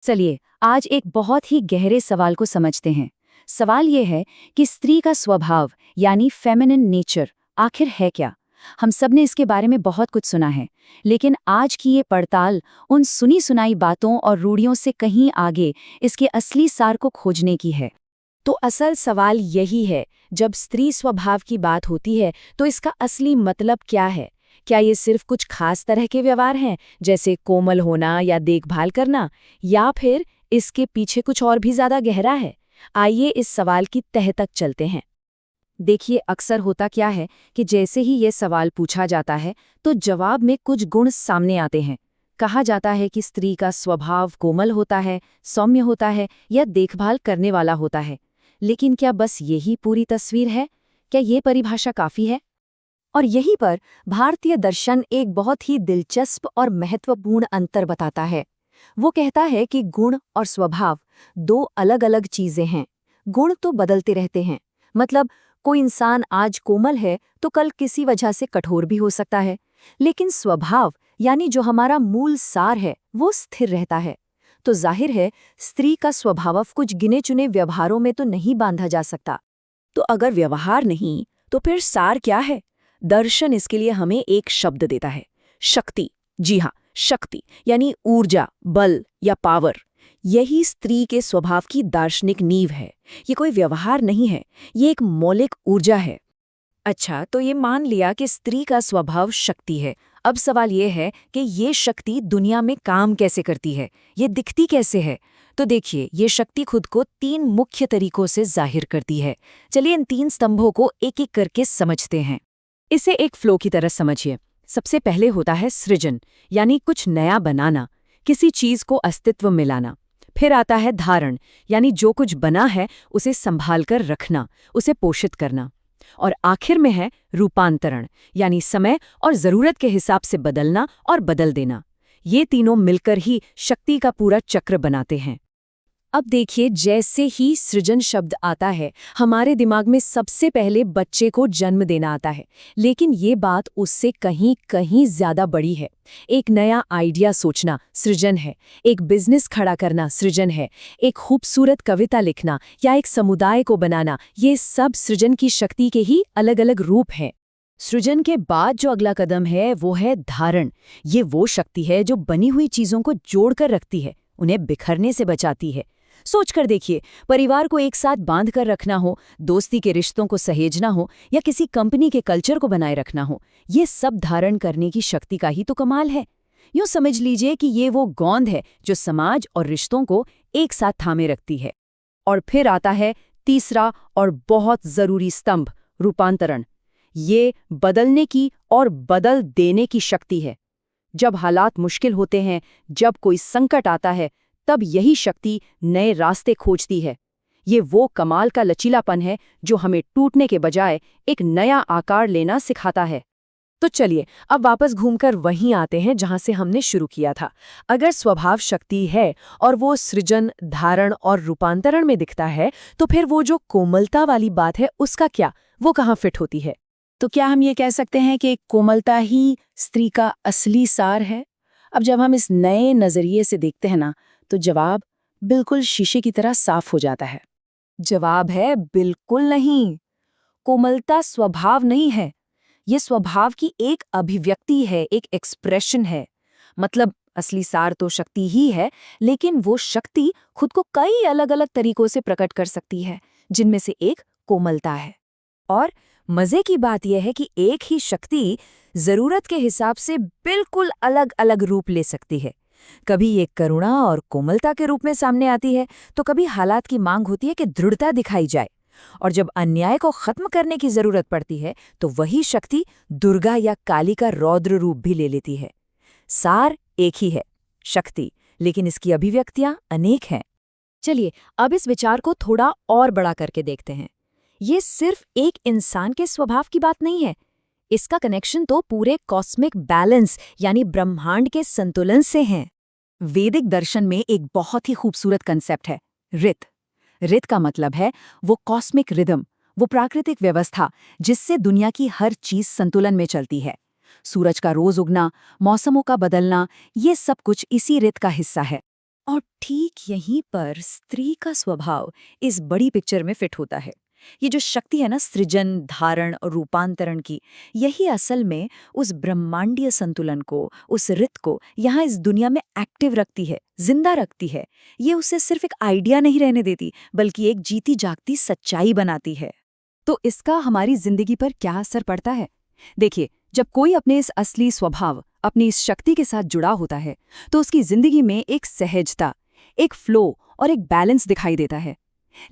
चलिए आज एक बहुत ही गहरे सवाल को समझते हैं। सवाल ये है कि स्त्री का स्वभाव यानी फेमिनिन नेचर आखिर है क्या। हम सब ने इसके बारे में बहुत कुछ सुना है, लेकिन आज की ये पड़ताल उन सुनी सुनाई बातों और रूढ़ियों से कहीं आगे इसके असली सार को खोजने की है। तो असल सवाल यही है, जब स्त्री स्वभाव की बात होती है तो इसका असली मतलब क्या है? क्या ये सिर्फ कुछ खास तरह के व्यवहार हैं, जैसे कोमल होना या देखभाल करना, या फिर इसके पीछे कुछ और भी ज्यादा गहरा है? आइए इस सवाल की तह तक चलते हैं। देखिए, अक्सर होता क्या है कि जैसे ही ये सवाल पूछा जाता है तो जवाब में कुछ गुण सामने आते हैं। कहा जाता है कि स्त्री का स्वभाव कोमल होता है, सौम्य होता है या देखभाल करने वाला होता है। लेकिन क्या बस यही पूरी तस्वीर है? क्या ये परिभाषा काफी है? और यहीं पर भारतीय दर्शन एक बहुत ही दिलचस्प और महत्वपूर्ण अंतर बताता है। वो कहता है कि गुण और स्वभाव दो अलग-अलग चीजें हैं। गुण तो बदलते रहते हैं, मतलब कोई इंसान आज कोमल है तो कल किसी वजह से कठोर भी हो सकता है। लेकिन स्वभाव यानी जो हमारा मूल सार है वो स्थिर रहता है। तो जाहिर है, स्त्री का स्वभाव कुछ गिने चुने व्यवहारों में तो नहीं बांधा जा सकता। तो अगर व्यवहार नहीं, तो फिर सार क्या है? दर्शन इसके लिए हमें एक शब्द देता है, शक्ति। जी हाँ, शक्ति यानी ऊर्जा, बल या पावर। यही स्त्री के स्वभाव की दार्शनिक नींव है। ये कोई व्यवहार नहीं है, ये एक मौलिक ऊर्जा है। अच्छा, तो ये मान लिया कि स्त्री का स्वभाव शक्ति है। अब सवाल ये है कि ये शक्ति दुनिया में काम कैसे करती है, ये दिखती कैसे है? तो देखिए, ये शक्ति खुद को तीन मुख्य तरीकों से जाहिर करती है। चलिए इन तीन स्तंभों को एक एक करके समझते हैं। इसे एक फ्लो की तरह समझिए। सबसे पहले होता है सृजन, यानी कुछ नया बनाना, किसी चीज को अस्तित्व में लाना। फिर आता है धारण, यानी जो कुछ बना है उसे संभाल कर रखना, उसे पोषित करना। और आखिर में है रूपांतरण, यानी समय और जरूरत के हिसाब से बदलना और बदल देना। ये तीनों मिलकर ही शक्ति का पूरा चक्र बनाते हैं। अब देखिए, जैसे ही सृजन शब्द आता है, हमारे दिमाग में सबसे पहले बच्चे को जन्म देना आता है। लेकिन ये बात उससे कहीं कहीं ज्यादा बड़ी है। एक नया आइडिया सोचना सृजन है, एक बिजनेस खड़ा करना सृजन है, एक खूबसूरत कविता लिखना या एक समुदाय को बनाना, ये सब सृजन की शक्ति के ही अलग अलग रूप हैं। सृजन के बाद जो अगला कदम है वो है धारण। ये वो शक्ति है जो बनी हुई चीजों को जोड़कर रखती है, उन्हें बिखरने से बचाती है। सोच कर देखिए, परिवार को एक साथ बांध कर रखना हो, दोस्ती के रिश्तों को सहेजना हो या किसी कंपनी के कल्चर को बनाए रखना हो, ये सब धारण करने की शक्ति का ही तो कमाल है। यूं समझ लीजिए कि ये वो गोंद है जो समाज और रिश्तों को एक साथ थामे रखती है। और फिर आता है तीसरा और बहुत जरूरी स्तंभ, रूपांतरण। ये बदलने की और बदल देने की शक्ति है। जब हालात मुश्किल होते हैं, जब कोई संकट आता है, तब यही शक्ति नए रास्ते खोजती है। ये वो कमाल का लचीलापन है जो हमें टूटने के बजाय एक नया आकार लेना सिखाता है। तो चलिए अब वापस घूमकर वहीं आते हैं जहां से हमने शुरू किया था। अगर स्वभाव शक्ति है और वो सृजन, धारण और रूपांतरण में दिखता है, तो फिर वो जो कोमलता वाली बात है उसका क्या, वो कहाँ फिट होती है? तो क्या हम ये कह सकते हैं कि कोमलता ही स्त्री का असली सार है? अब जब हम इस नए नजरिए से देखते हैं ना, तो जवाब बिल्कुल शीशे की तरह साफ हो जाता है। जवाब है बिल्कुल नहीं। कोमलता स्वभाव नहीं है, ये स्वभाव की एक अभिव्यक्ति है, एक एक्सप्रेशन है। मतलब असली सार तो शक्ति ही है, लेकिन वो शक्ति खुद को कई अलग अलग तरीकों से प्रकट कर सकती है, जिनमें से एक कोमलता है। और मजे की बात यह है कि एक ही शक्ति जरूरत के हिसाब से बिल्कुल अलग अलग रूप ले सकती है। कभी ये करुणा और कोमलता के रूप में सामने आती है, तो कभी हालात की मांग होती है कि दृढ़ता दिखाई जाए। और जब अन्याय को खत्म करने की जरूरत पड़ती है, तो वही शक्ति दुर्गा या काली का रौद्र रूप भी ले लेती है। सार एक ही है, शक्ति, लेकिन इसकी अभिव्यक्तियां अनेक हैं। चलिए अब इस विचार को थोड़ा और बड़ा करके देखते हैं। ये सिर्फ एक इंसान के स्वभाव की बात नहीं है, इसका कनेक्शन तो पूरे कॉस्मिक बैलेंस यानी ब्रह्मांड के संतुलन से है। वैदिक दर्शन में एक बहुत ही खूबसूरत कंसेप्ट है, ऋत। ऋत का मतलब है वो कॉस्मिक रिदम, वो प्राकृतिक व्यवस्था जिससे दुनिया की हर चीज संतुलन में चलती है। सूरज का रोज उगना, मौसमों का बदलना, ये सब कुछ इसी ऋत का हिस्सा है। और ठीक यहीं पर स्त्री का स्वभाव इस बड़ी पिक्चर में फिट होता है। ये जो शक्ति है ना, सृजन, धारण और रूपांतरण की, यही असल में उस ब्रह्मांडीय संतुलन को, उस रित को यहाँ इस दुनिया में एक्टिव रखती है, जिंदा रखती है। ये उसे सिर्फ एक आइडिया नहीं रहने देती, बल्कि एक जीती जागती सच्चाई बनाती है। तो इसका हमारी जिंदगी पर क्या असर पड़ता है? देखिए, जब कोई अपने इस असली स्वभाव, अपनी इस शक्ति के साथ जुड़ा होता है, तो उसकी जिंदगी में एक सहजता, एक फ्लो और एक बैलेंस दिखाई देता है।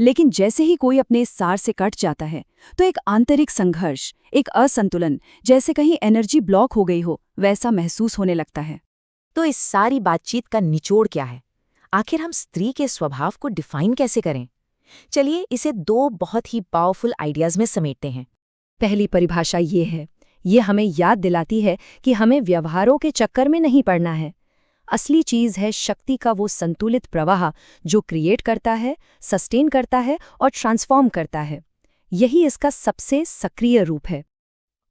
लेकिन जैसे ही कोई अपने इस सार से कट जाता है, तो एक आंतरिक संघर्ष, एक असंतुलन, जैसे कहीं एनर्जी ब्लॉक हो गई हो, वैसा महसूस होने लगता है। तो इस सारी बातचीत का निचोड़ क्या है? आखिर हम स्त्री के स्वभाव को डिफाइन कैसे करें? चलिए इसे दो बहुत ही पावरफुल आइडियाज में समेटते हैं। पहली परिभाषा ये है, ये हमें याद दिलाती है कि हमें व्यवहारों के चक्कर में नहीं पड़ना है। असली चीज़ है शक्ति का वो संतुलित प्रवाह जो क्रिएट करता है, सस्टेन करता है और ट्रांसफॉर्म करता है। यही इसका सबसे सक्रिय रूप है।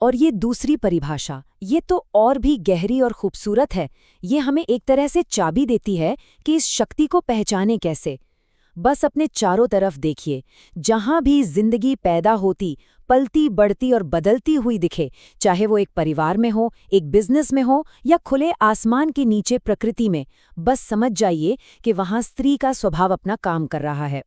और ये दूसरी परिभाषा, ये तो और भी गहरी और खूबसूरत है। ये हमें एक तरह से चाबी देती है कि इस शक्ति को पहचाने कैसे। बस अपने चारों तरफ देखिए, जहां भी जिंदगी पैदा होती, पलती बढ़ती और बदलती हुई दिखे, चाहे वो एक परिवार में हो, एक बिजनेस में हो या खुले आसमान के नीचे प्रकृति में, बस समझ जाइए कि वहां स्त्री का स्वभाव अपना काम कर रहा है।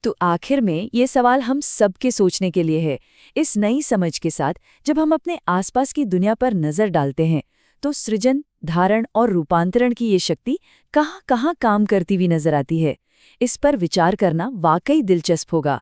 तो आखिर में ये सवाल हम सबके सोचने के लिए है। इस नई समझ के साथ जब हम अपने आसपास की दुनिया पर नजर डालते हैं, तो सृजन, धारण और रूपांतरण की ये शक्ति कहाँ कहाँ काम करती हुई नजर आती है। इस पर विचार करना वाकई दिलचस्प होगा।